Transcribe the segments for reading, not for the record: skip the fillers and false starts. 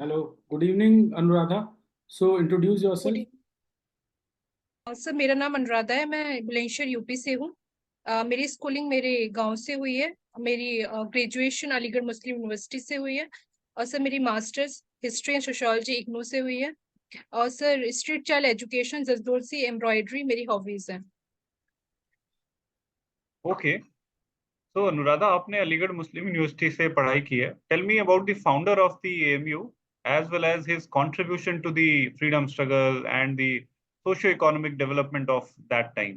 Hello, good evening, Anuradha. So introduce good yourself. Sir, मेरा नाम अनुराधा है। मैं बुलंदशहर यूपी से हूँ। मेरी स्कूलिंग मेरे गांव से हुई है। मेरी ग्रेजुएशन अलीगढ़ मुस्लिम यूनिवर्सिटी से हुई है। और सर मेरी masters history and sociology IGNOU से हुई है। और सर स्ट्रीट चाइल्ड एजुकेशन जसदोरसी एम्ब्रॉयडरी मेरी हॉबीज है। ओके। तो अनुराधा, आपने अलीगढ़ मुस्लिम यूनिवर्सिटी से पढ़ाई की है। Tell me about the founder of the AMU as well as his contribution to the freedom struggle and the socio economic development of that time.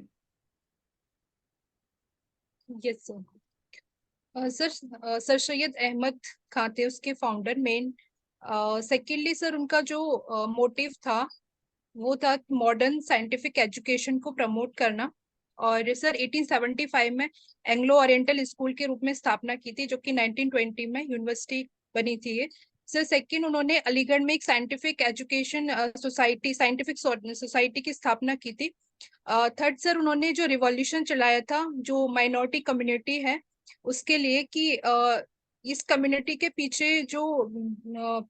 Yes sir. Sir Syed Ahmad Khan थे उसके founder main. Secondly sir उनका जो motive था वो था modern scientific education को promote करना। और सर 1875 में एंग्लो ओरिएंटल स्कूल के रूप में स्थापना की थी, जो कि 1920 में यूनिवर्सिटी बनी थी ये। सर सेकंड उन्होंने अलीगढ़ में एक scientific education society scientific society की स्थापना की थी। थर्ड सर उन्होंने जो रिवॉल्यूशन चलाया था जो माइनॉरिटी कम्युनिटी है उसके लिए कि इस कम्युनिटी के पीछे जो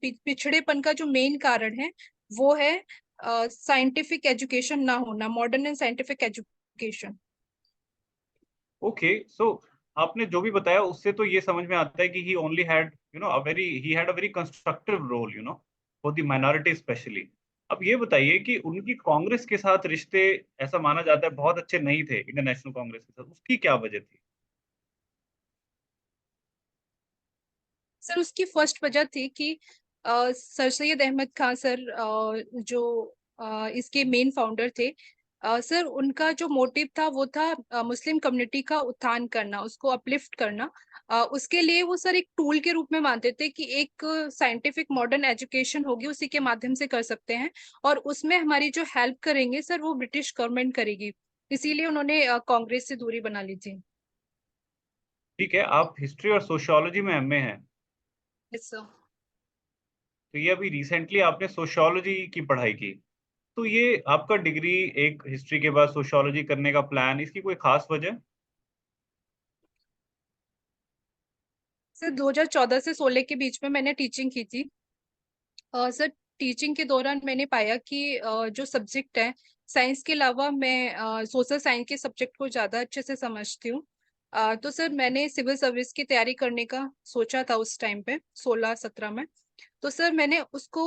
पिछड़ेपन का जो मेन कारण है वो है साइंटिफिक एजुकेशन ना होना, modern and scientific education. Okay, so आपने जो भी बताया उससे तो ये समझ में आता है कि he only had he had a very constructive role for the minority specially. अब ये बताइए कि उनकी कांग्रेस के साथ रिश्ते, ऐसा माना जाता है, बहुत अच्छे नहीं थे इंडियन नेशनल कांग्रेस के साथ। उसकी क्या वजह थी? सर उसकी फर्स्ट वजह थी कि सर सैयद अहमद खान सर जो इसके मेन फाउंडर थे। सर उनका जो मोटिव था वो था मुस्लिम कम्युनिटी का उत्थान करना, उसको अपलिफ्ट करना। उसके लिए वो सर एक टूल के रूप में मानते थे कि एक साइंटिफिक मॉडर्न एजुकेशन होगी उसी के माध्यम से कर सकते हैं। और उसमें हमारी जो हेल्प करेंगे सर वो ब्रिटिश गवर्नमेंट करेगी। इसीलिए उन्होंने कांग्रेस से दूरी बना ली थी। ठीक है, आप हिस्ट्री और सोशियोलॉजी में एमए हैं, यस सर। तो ये अभी रिसेंटली आपने सोशियोलॉजी की पढ़ाई की। तो ये आपका डिग्री, एक हिस्ट्री के बाद सोशियोलॉजी करने का प्लान, इसकी कोई खास वजह? सर 2014 से 16 के बीच में मैंने टीचिंग की थी। सर टीचिंग के दौरान मैंने पाया कि जो सब्जेक्ट है साइंस के अलावा मैं सोशल साइंस के सब्जेक्ट को ज़्यादा अच्छे से समझती हूँ। तो सर मैंने सिविल सर्विस की तैयारी करने का सोचा था उस टाइम पे 16-17 में। तो सर मैंने उसको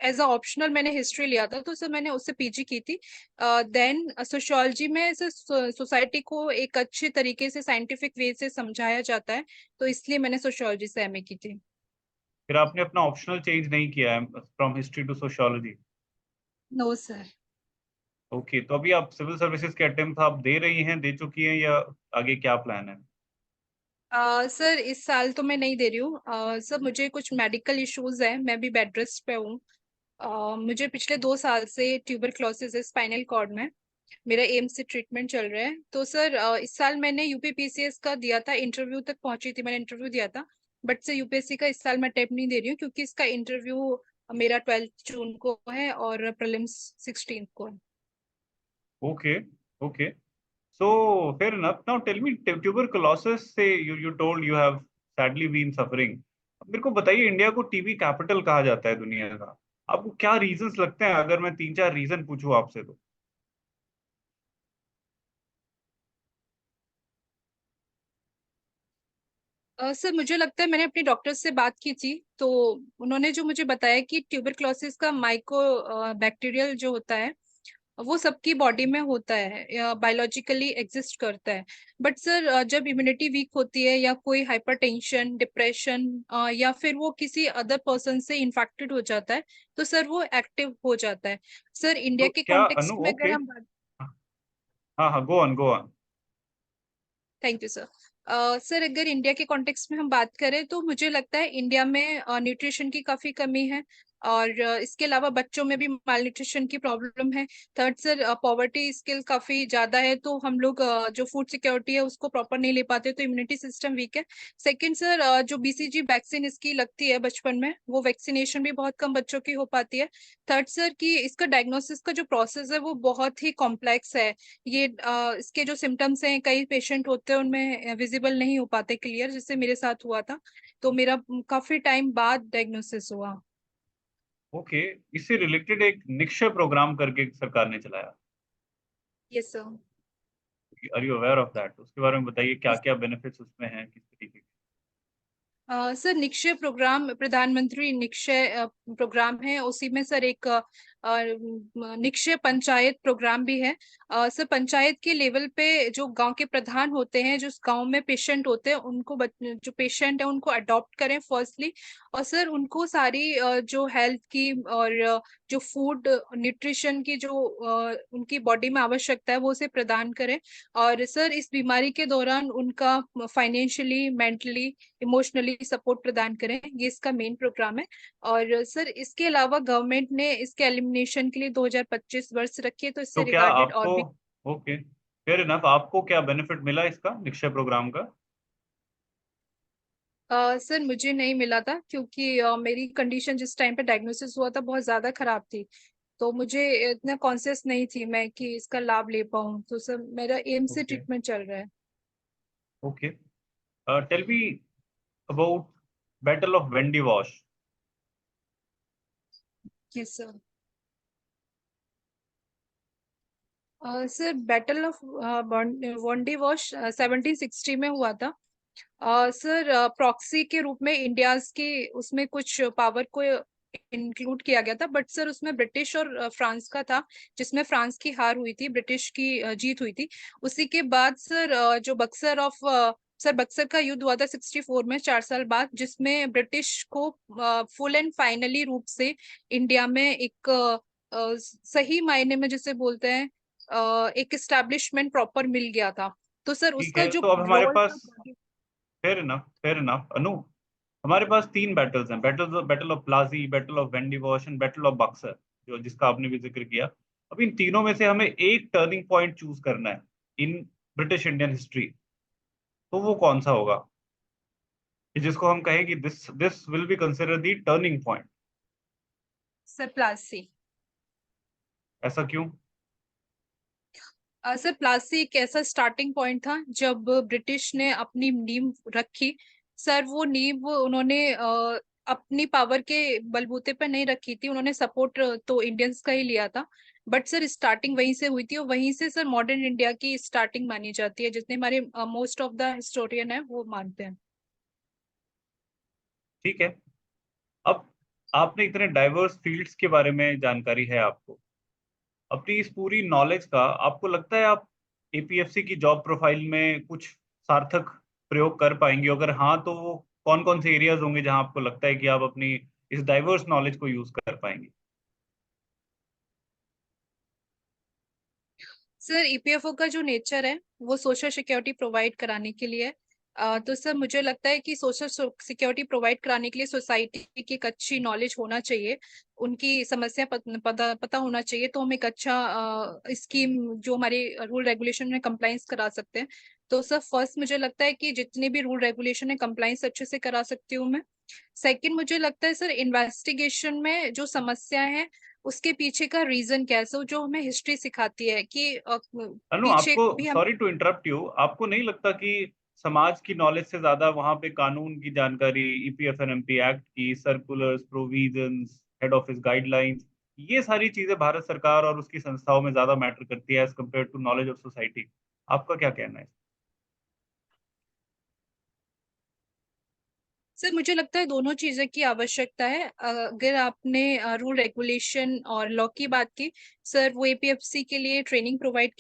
एज अ ऑप्शनल मैंने हिस्ट्री लिया था, तो सर मैंने उससे पीजी की थी। देन सोशियोलॉजी में सर सोसाइटी को एक अच्छे तरीके से साइंटिफिक वे से समझाया जाता है, तो इसलिए मैंने सोशियोलॉजी से एमए की थी। फिर आपने अपना ऑप्शनल चेंज नहीं किया है from history to sociology? No sir. Okay, तो अभी आप सिविल सर्विसेज के अटेम्प्ट आप दे रही हैं, दे चुकी हैं, या आगे क्या प्लान है? सर इस साल तो मैं नहीं दे रही हूँ। सर मुझे कुछ मेडिकल इश्यूज है, मैं भी बेड रेस्ट पे हूँ। मुझे पिछले 2 साल से ट्यूबरक्लोसिस है स्पाइनल कॉर्ड में। मेरा एम्स से ट्रीटमेंट चल रहा है। तो सर इस साल मैंने यूपीपीसीएस का दिया था, इंटरव्यू तक पहुंची थी, मैंने इंटरव्यू दिया था। बट सर यूपीएससी का इस साल मैं अटेम्प्ट नहीं दे रही हूँ क्योंकि इसका इंटरव्यू मेरा 12 जून को है और प्रीलिम्स 16 को है। Okay, okay. So fair enough. Now tell me, tuberculosis से you told you have sadly been suffering. अब मेरे को बताइए, इंडिया को टीबी कैपिटल कहा जाता है दुनिया का। आपको क्या रीजंस लगते हैं, अगर मैं 3-4 रीजन पूछूं आपसे तो? सर मुझे लगता है मैंने अपने डॉक्टर से बात की थी, तो उन्होंने जो मुझे बताया कि ट्यूबरक्लोसिस का माइको बैक्टीरियल जो होता है वो सबकी बॉडी में होता है, बायोलॉजिकली एग्जिस्ट करता है। बट सर जब इम्यूनिटी वीक होती है या कोई हाइपरटेंशन, डिप्रेशन या फिर वो किसी अदर पर्सन से इन्फेक्टेड हो जाता है तो सर वो एक्टिव हो जाता है। सर इंडिया तो के क्या अनु, कॉन्टेक्स्ट में अगर ओके, हम बात। हाँ हाँ, go on go on. Thank you sir. Sir अगर इंडिया के कॉन्टेक्स्ट में हम बात करें तो मुझे लगता है इंडिया में न्यूट्रिशन की काफी कमी है। और इसके अलावा बच्चों में भी माल न्यूट्रिशन की प्रॉब्लम है। थर्ड सर पॉवर्टी स्किल काफी ज्यादा है, तो हम लोग जो फूड सिक्योरिटी है उसको प्रॉपर नहीं ले पाते, तो इम्यूनिटी सिस्टम वीक है। सेकंड सर जो बीसीजी वैक्सीन इसकी लगती है बचपन में, वो वैक्सीनेशन भी बहुत कम बच्चों की हो पाती है। थर्ड सर कि इसका डायग्नोसिस का जो प्रोसेस है वो बहुत ही कॉम्प्लेक्स है। ये इसके जो सिम्टम्स हैं कई पेशेंट होते हैं उनमें विजिबल नहीं हो पाते क्लियर, जिससे मेरे साथ हुआ था। तो मेरा काफी टाइम बाद डायग्नोसिस हुआ। ओके, इससे रिलेटेड एक निक्षय प्रोग्राम करके सरकार ने चलाया, yes sir. Are you aware of that? उसके बारे में बताइए, क्या क्या बेनिफिट्स उसमें हैं, किस तरीके के? सर निक्षय प्रोग्राम प्रधानमंत्री निक्षय प्रोग्राम है, उसी में सर एक निक्षय पंचायत प्रोग्राम भी है। सर पंचायत के लेवल पे जो गांव के प्रधान होते हैं, जो गांव में पेशेंट होते हैं, उनको जो पेशेंट है उनको अडॉप्ट करें फर्स्टली, और सर उनको सारी जो हेल्थ की और जो फूड न्यूट्रिशन की जो उनकी बॉडी में आवश्यकता है वो उसे प्रदान करें। और सर इस बीमारी के दौरान उनका फाइनेंशियली, मेंटली, इमोशनली सपोर्ट प्रदान करें, ये इसका मेन प्रोग्राम है। और सर इसके अलावा गवर्नमेंट ने इसके एलिमिनेशन के लिए 2025 वर्ष रखी है, तो इससे तो क्या रिगार्डेड और आपको, भी। ओके फेयर इनफ, आपको क्या बेनिफिट मिला इसका, निक्षय प्रोग्राम का? सर मुझे नहीं मिला था, क्योंकि मेरी कंडीशन जिस टाइम पे डायग्नोसिस हुआ था बहुत ज्यादा खराब थी, तो मुझे इतना कॉन्शियस नहीं थी मैं कि इसका लाभ ले पाऊँ, तो सर मेरा एम्स से ओके ट्रीटमेंट चल रहा है। Okay, tell me about battle of Wandiwash. Yes sir. Sir battle of Wandiwash 1760 में हुआ था। सर प्रॉक्सी के रूप में इंडियाज की उसमें कुछ पावर को इंक्लूड किया गया था, बट सर उसमें ब्रिटिश और फ्रांस का था, जिसमें फ्रांस की हार हुई थी, ब्रिटिश की जीत हुई थी। उसी के बाद सर जो बक्सर का युद्ध हुआ था 64 में, 4 साल बाद, जिसमें ब्रिटिश को फुल एंड फाइनली रूप से इंडिया में एक सही मायने में जिसे बोलते हैं एक एस्टैब्लिशमेंट प्रॉपर मिल गया था। तो सर ठीक उसका है, जो तो अब हमारे रोल पास, था। फेयर इनफ अनु, हमारे पास 3 बैटल्स हैं, battle of Plassey, battle of Wandiwash and battle of Buxar, जो जिसका आपने भी जिक्र किया। अब इन तीनों में से हमें एक टर्निंग पॉइंट चूज करना है इन ब्रिटिश इंडियन हिस्ट्री, तो वो कौन सा होगा कि जिसको हम कहें कि this this will be consider the turning point? Sir Plassey. ऐसा क्यों? सर प्लासी एक ऐसा स्टार्टिंग पॉइंट था जब ब्रिटिश ने अपनी नींव रखी। सर वो नींव उन्होंने अपनी पावर के बलबूते पर नहीं रखी थी, उन्होंने सपोर्ट तो इंडियंस का ही लिया था, बट सर स्टार्टिंग वहीं से हुई थी, और वहीं से सर मॉडर्न इंडिया की स्टार्टिंग मानी जाती है, जितने हमारे मोस्ट ऑफ द हिस्टोरियन है वो मानते हैं। ठीक है, अब आपने इतने डाइवर्स फील्ड्स के बारे में जानकारी है आपको, अपनी इस पूरी नॉलेज का आपको लगता है आप एपीएफसी की जॉब प्रोफाइल में कुछ सार्थक प्रयोग कर पाएंगे? अगर हाँ, तो वो कौन कौन से एरियाज होंगे जहां आपको लगता है कि आप अपनी इस डाइवर्स नॉलेज को यूज कर पाएंगे? सर ईपीएफओ का जो नेचर है वो सोशल सिक्योरिटी प्रोवाइड कराने के लिए है। तो सर मुझे लगता है कि सोशल सिक्योरिटी प्रोवाइड कराने के लिए सोसाइटी की एक अच्छी नॉलेज होना चाहिए, उनकी समस्या पता होना चाहिए, तो हम एक अच्छा स्कीम जो हमारे रूल रेगुलेशन में कंप्लाइंस करा सकते हैं। तो सर फर्स्ट मुझे लगता है कि जितने भी रूल रेगुलेशन है कंप्लाइंस अच्छे से करा सकती हूँ मैं। सेकंड मुझे लगता है सर इन्वेस्टिगेशन में जो समस्या है उसके पीछे का रीजन क्या है, सो जो हमें हिस्ट्री सिखाती है कि अनु, पीछे आपको, भी हम। सॉरी टू इंटरप्ट यू, आपको नहीं लगता कि समाज की नॉलेज से ज्यादा वहां पे कानून की जानकारी, ईपीएफएनएमपी एक्ट की circulars, provisions, head office guidelines, ये सारी चीजें भारत सरकार और उसकी संस्थाओं में ज्यादा मैटर करती है as compare to knowledge of society? आपका क्या कहना है? सर मुझे लगता है दोनों चीजें की आवश्यकता है। अगर आपने रूल रेगुलेशन और लॉ की बात की, सर वो एपीएफसी के लिए ट्रेनिंग प्रोवाइड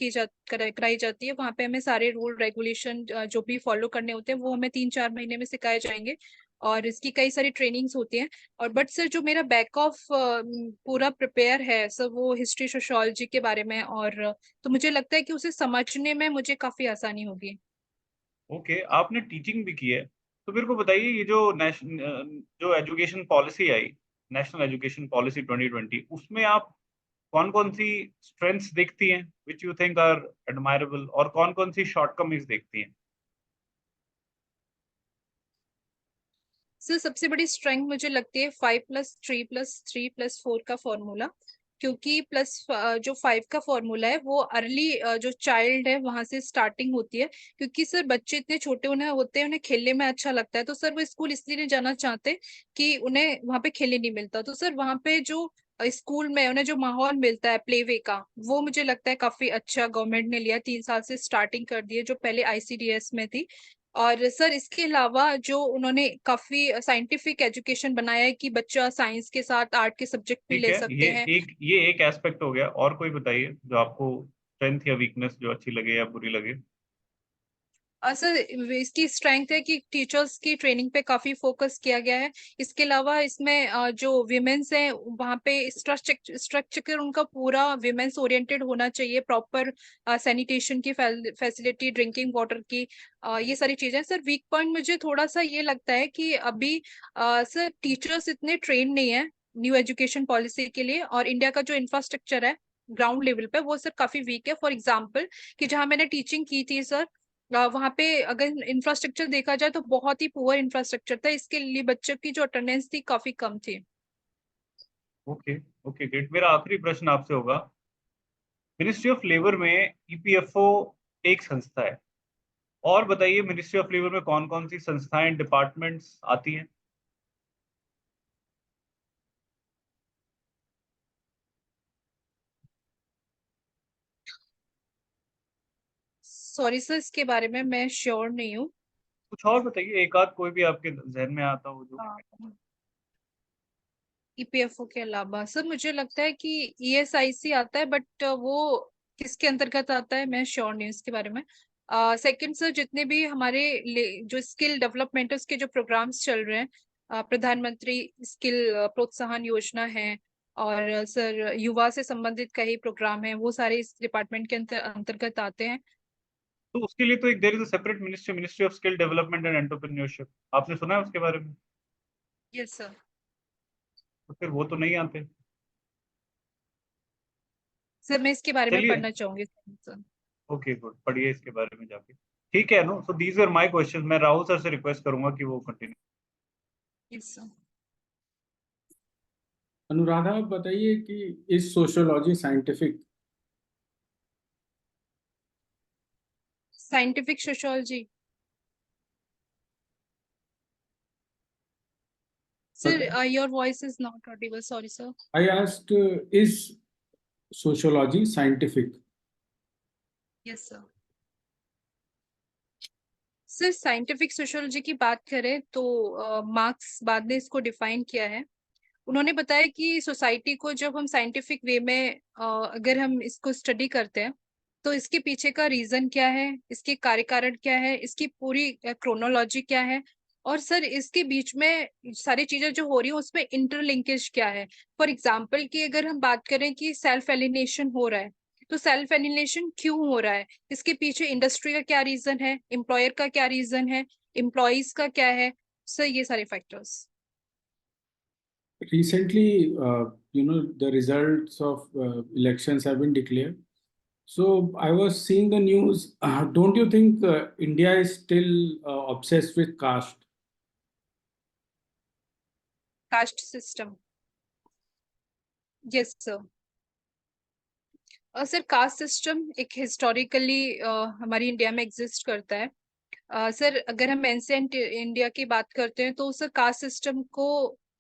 कराई जाती है, वहां पे हमें सारे रूल रेगुलेशन जो भी फॉलो करने होते हैं वो हमें 3-4 महीने में सिखाए जाएंगे, और इसकी कई सारी ट्रेनिंग्स होती हैं। और बट सर जो मेरा बैक ऑफ पूरा प्रिपेयर है सर वो हिस्ट्री सोशियोलॉजी के बारे में, और तो मुझे लगता है कि उसे समझने में मुझे काफी आसानी होगी। ओके, आपने टीचिंग भी की है, तो मेरे को बताइए, ये जो जो एजुकेशन पॉलिसी आई, नेशनल एजुकेशन पॉलिसी 2020, उसमें आप कौन कौन सी स्ट्रेंथ्स देखती हैं which you think are admirable, और कौन कौन सी शॉर्टकमिंग्स देखती हैं? सर सबसे बड़ी स्ट्रेंथ मुझे लगती है 5+3+3+4 का फॉर्मूला। क्योंकि प्लस जो 5 का फॉर्मूला है वो अर्ली जो चाइल्ड है वहां से स्टार्टिंग होती है, क्योंकि सर बच्चे इतने छोटे होते हैं, उन्हें खेलने में अच्छा लगता है, तो सर वो स्कूल इसलिए नहीं जाना चाहते कि उन्हें वहां पे खेलने नहीं मिलता। तो सर वहां पे जो स्कूल में उन्हें जो माहौल मिलता है प्लेवे का, वो मुझे लगता है काफी अच्छा गवर्नमेंट ने लिया, 3 साल से स्टार्टिंग कर दी है जो पहले आईसीडीएस में थी। और सर इसके अलावा जो उन्होंने काफी साइंटिफिक एजुकेशन बनाया है कि बच्चा साइंस के साथ आर्ट के सब्जेक्ट भी ठीक ले है, सकते हैं। ये एक एस्पेक्ट हो गया, और कोई बताइए जो आपको स्ट्रेंथ या वीकनेस जो अच्छी लगे या बुरी लगे। सर इसकी स्ट्रेंथ है कि टीचर्स की ट्रेनिंग पे काफी फोकस किया गया है। इसके अलावा इसमें जो विमेन्स हैं वहाँ पे स्ट्रक्चर उनका पूरा विमेन्स ओरिएंटेड होना चाहिए, प्रॉपर सैनिटेशन की फैसिलिटी, ड्रिंकिंग वाटर की, ये सारी चीजें। सर वीक पॉइंट मुझे थोड़ा सा ये लगता है कि अभी सर टीचर्स इतने ट्रेन नहीं है न्यू एजुकेशन पॉलिसी के लिए, और इंडिया का जो इंफ्रास्ट्रक्चर है ग्राउंड लेवल पे वो सर काफी वीक है। फॉर एग्जाम्पल कि जहाँ मैंने टीचिंग की थी सर, वहां पे अगर इंफ्रास्ट्रक्चर देखा जाए तो बहुत ही पुअर इंफ्रास्ट्रक्चर था, इसके लिए बच्चों की जो अटेंडेंस थी काफी कम थी। Okay, okay great. मेरा आखिरी प्रश्न आपसे होगा, मिनिस्ट्री ऑफ लेबर में ईपीएफओ एक संस्था है, और बताइए मिनिस्ट्री ऑफ लेबर में कौन कौन सी संस्थाएं, डिपार्टमेंट्स आती हैं। सॉरी सर, इसके बारे में मैं श्योर नहीं हूँ। कुछ और बताइए, एक आध कोई भी आपके जहन में आता हो जो। ईपीएफओ के अलावा सर मुझे लगता है कि ईएसआईसी आता है, बट वो किसके अंतर्गत आता है मैं श्योर नहीं हूँ इसके बारे में। सेकंड सर, जितने भी हमारे जो स्किल डेवलपमेंट है उसके जो प्रोग्राम्स चल रहे हैं, प्रधानमंत्री स्किल प्रोत्साहन योजना है, और सर युवा से संबंधित कई प्रोग्राम है, वो सारे इस डिपार्टमेंट के अंतर्गत आते हैं। तो उसके लिए तो एक there is a separate ministry, ministry of skill development and entrepreneurship, आपने सुना है उसके बारे में? Yes sir. तो फिर वो तो नहीं आते। सर मैं इसके बारे में चलिए, पढ़ना चाहूंगी सर। ओके गुड, पढ़िए इसके बारे में जाके। ठीक है no, so these are my questions. मैं राहुल सर से रिक्वेस्ट करूंगा कि वो कंटिन्यू। Yes sir. अनुराधा, आप बताइए कि is sociology scientific? Scientific sociology sir, your voice is not Audible, sorry sir. I asked, is sociology scientific? Yes sir. Sir scientific sociology की बात करें तो मार्क्स बाद ने इसको डिफाइन किया है। उन्होंने बताया कि सोसाइटी को जब हम साइंटिफिक वे में अगर हम इसको स्टडी करते हैं तो इसके पीछे का रीजन क्या है, इसके कार्य कारण क्या है, इसकी पूरी क्रोनोलॉजी क्या है, और सर इसके बीच में सारी चीजें जो हो रही है उसमें इंटरलिंकेज क्या है। फॉर एग्जाम्पल कि अगर हम बात करें कि सेल्फ एलिनेशन हो रहा है, तो सेल्फ एलिनेशन क्यों हो रहा है, इसके पीछे इंडस्ट्री का क्या रीजन है, एम्प्लॉयर का क्या रीजन है, एम्प्लॉयज का क्या है, सर ये सारे factors. Recently, the results of elections have been declared. So I was seeing the news. Don't you think India is still obsessed with caste? Caste system, yes sir. Sir caste system एक historically हमारी India में exist करता है। Sir अगर हम ancient India की बात करते हैं तो सर कास्ट सिस्टम को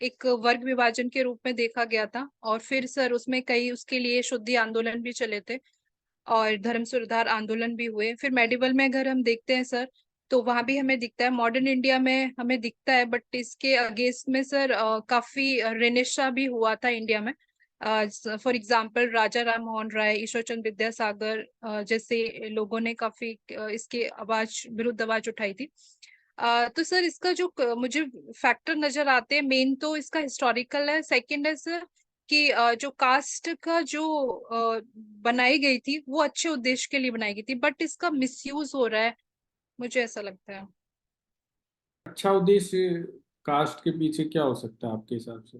एक वर्ग विभाजन के रूप में देखा गया था, और फिर सर उसमें कई उसके लिए शुद्धि आंदोलन भी चले थे और धर्म सुधार आंदोलन भी हुए। फिर मेडिवल में अगर हम देखते हैं सर तो वहां भी हमें दिखता है, मॉडर्न इंडिया में हमें दिखता है, बट इसके अगेंस्ट में सर काफी रेनेसा भी हुआ था इंडिया में। फॉर एग्जाम्पल राजा राम मोहन राय, ईश्वर चंद्र विद्यासागर जैसे लोगों ने काफी इसके विरुद्ध आवाज उठाई थी। तो सर इसका जो मुझे फैक्टर नजर आते हैं, मेन तो इसका हिस्टोरिकल है, सेकंड है सर कि जो कास्ट का जो बनाई गई थी वो अच्छे उद्देश्य के लिए बनाई गई थी, बट इसका मिसयूज हो रहा है, मुझे ऐसा लगता है। अच्छा उद्देश्य कास्ट के पीछे क्या हो सकता है आपके हिसाब से?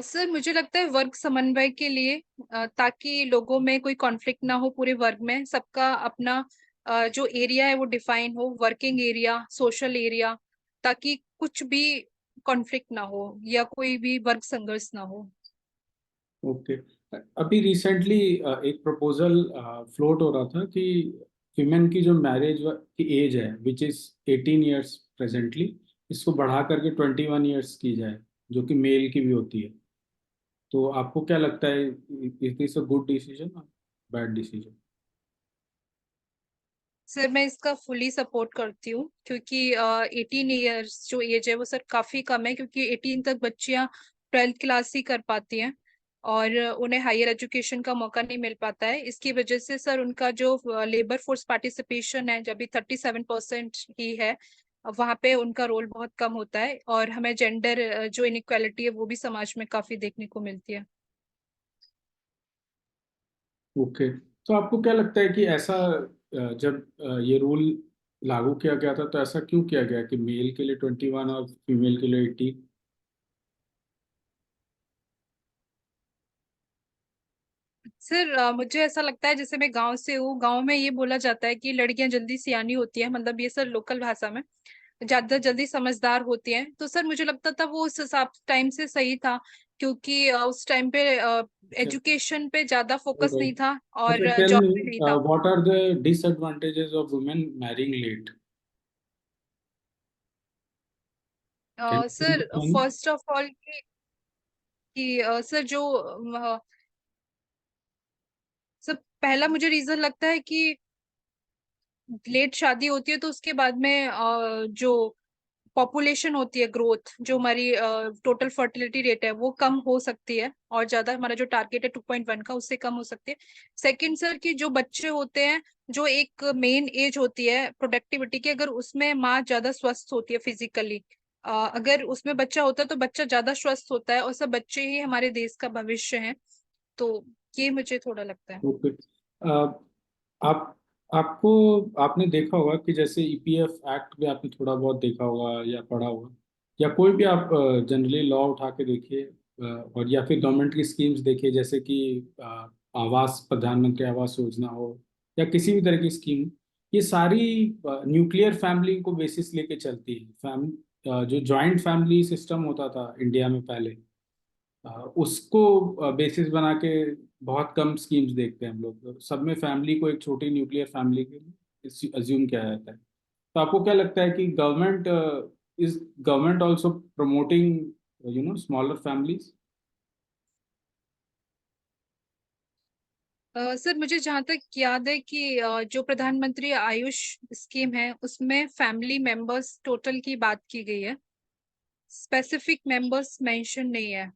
सर मुझे लगता है वर्ग समन्वय के लिए, ताकि लोगों में कोई कॉन्फ्लिक्ट ना हो, पूरे वर्ग में सबका अपना जो एरिया है वो डिफाइन हो, वर्किंग एरिया, सोशल एरिया, ताकि कुछ भी कॉन्फ्लिक्ट ना हो या कोई भी वर्ग संघर्ष ना हो। ओके। अभी रिसेंटली एक प्रपोजल फ्लोट हो रहा था कि विमेन की जो मैरिज की एज है विच इज 18 ईयर्स प्रेजेंटली, इसको बढ़ा करके 21 ईयर्स की जाए, जो कि मेल की भी होती है। तो आपको क्या लगता है, is this a good decision और बैड डिसीजन? सर मैं इसका फुली सपोर्ट करती हूँ, क्योंकि 18 ईयर्स जो एज है वो सर काफी कम है, क्योंकि 18 तक बच्चियां 12th क्लास ही कर पाती हैं और उन्हें हायर एजुकेशन का मौका नहीं मिल पाता है। इसकी वजह से सर उनका जो लेबर फोर्स पार्टिसिपेशन है, जब भी 37% ही है, वहां पे उनका रोल बहुत कम होता है और हमें जेंडर जो इनइक्वालिटी है वो भी समाज में काफी देखने को मिलती है। ओके। तो आपको क्या लगता है कि ऐसा जब ये रूल लागू किया गया था, तो ऐसा क्यों किया गया कि मेल के लिए 21 और फीमेल के लिए 18? सर मुझे ऐसा लगता है, जैसे मैं गांव से हूँ, गांव में ये बोला जाता है कि लड़कियां जल्दी सियानी होती हैं, मतलब ये सर लोकल भाषा में, ज्यादा जल्दी समझदार होती हैं। तो सर मुझे लगता था वो उस हिसाब टाइम से सही था, क्योंकि उस टाइम पे अच्छा। एजुकेशन पे ज्यादा फोकस नहीं Alright. था और अच्छा, टेल जॉब मी, पे नहीं था। what are the disadvantages of women marrying late? Can you sir tell me? First of all कि सर जो सर पहला मुझे रीजन लगता है कि लेट शादी होती है तो उसके बाद में जो पॉपुलेशन होती है, ग्रोथ जो हमारी टोटल फर्टिलिटी रेट है वो कम हो सकती है, और ज्यादा हमारा जो टारगेट है 2.1 का उससे कम हो सकती है। सेकंड सर कि जो बच्चे होते हैं, जो एक मेन एज होती है प्रोडक्टिविटी की, अगर उसमें माँ ज्यादा स्वस्थ होती है फिजिकली, अगर उसमें बच्चा होता है तो बच्चा ज्यादा स्वस्थ होता है, और सब बच्चे ही हमारे देश का भविष्य है। तो ये मुझे थोड़ा लगता है। ओके। आप आपको आपने देखा होगा कि जैसे ईपीएफ एक्ट भी आपने थोड़ा बहुत देखा होगा या पढ़ा होगा, या कोई भी आप जनरली लॉ उठा के देखिए, और या फिर गवर्नमेंट की स्कीम्स देखिए, जैसे कि आवास, प्रधानमंत्री आवास योजना हो या किसी भी तरह की स्कीम, ये सारी न्यूक्लियर फैमिली को बेसिस लेके चलती है। जो जॉइंट फैमिली सिस्टम होता था इंडिया में पहले, उसको बेसिस बना के बहुत कम स्कीम्स देखते हैं हम लोग। सब में फैमिली को एक छोटी न्यूक्लियर फैमिली के अज्यूम किया जाता है। तो आपको क्या लगता है कि government also promoting smaller families? Sir मुझे जहां तक याद है कि जो प्रधानमंत्री आयुष स्कीम है उसमें फैमिली मेंबर्स टोटल की बात की गई है, स्पेसिफिक मेंबर्स मेंशन नहीं है।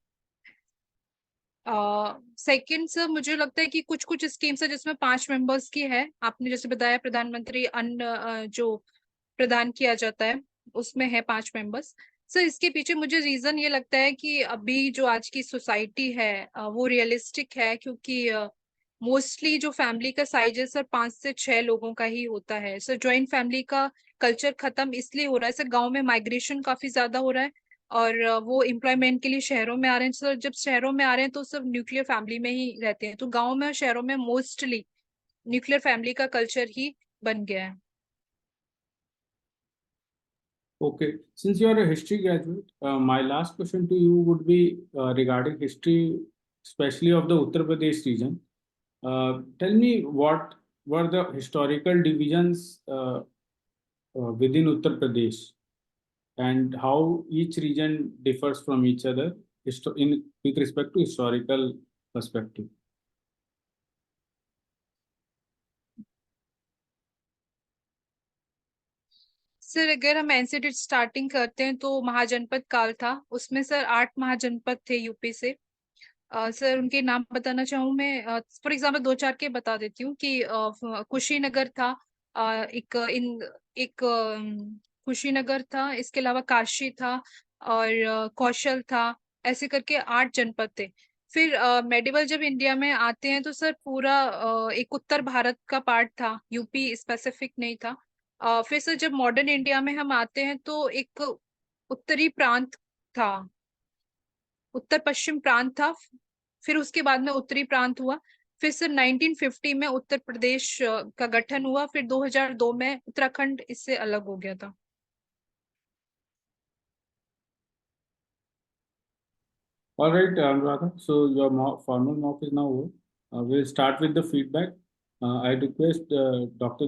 सेकंड सर मुझे लगता है कि कुछ कुछ स्कीम्स है जिसमें 5 मेंबर्स की है, आपने जैसे बताया प्रधानमंत्री अन्न जो प्रदान किया जाता है उसमें है 5 मेंबर्स। सर इसके पीछे मुझे रीजन ये लगता है कि अभी जो आज की सोसाइटी है वो रियलिस्टिक है, क्योंकि मोस्टली जो फैमिली का साइज है सर 5 से 6 लोगों का ही होता है। सर ज्वाइंट फैमिली का कल्चर खत्म इसलिए हो रहा है सर, गांव में माइग्रेशन काफी ज्यादा हो रहा है और वो एम्प्लॉयमेंट के लिए शहरों में आ रहे हैं सर। जब शहरों में आ रहे हैं तो सब न्यूक्लियर फैमिली में ही रहते हैं, तो गांव में और शहरों में मोस्टली न्यूक्लियर फैमिली का कल्चर ही बन गया है। Okay, since you are a history graduate, my last question to you would be regarding history, especially of the Uttar Pradesh region. Tell me what were the historical divisions within Uttar Pradesh, and how each region differs from each other with respect to historical perspective. Sir अगर हम NCD starting करते हैं तो महाजनपद काल था, उसमें sir 8 महाजनपद थे UP से। सर उनके नाम बताना चाहूँ मैं, फॉर एग्जाम्पल दो चार के बता देती हूँ कि कुशीनगर था, एक कुशीनगर था, इसके अलावा काशी था और कौशल था। ऐसे करके 8 जनपद थे। फिर मेडिवल जब इंडिया में आते हैं तो सर पूरा एक उत्तर भारत का पार्ट था, यूपी स्पेसिफिक नहीं था। फिर सर जब मॉडर्न इंडिया में हम आते हैं तो एक उत्तरी प्रांत था, उत्तर पश्चिम प्रांत था। फिर उसके बाद में उत्तरी प्रांत हुआ। फिर सर 1950 में उत्तर प्रदेश का गठन हुआ। फिर 2002 में उत्तराखंड इससे अलग हो गया था। All right, Anuradha. So your formal mock is now over. We'll start with the feedback. I request Dr.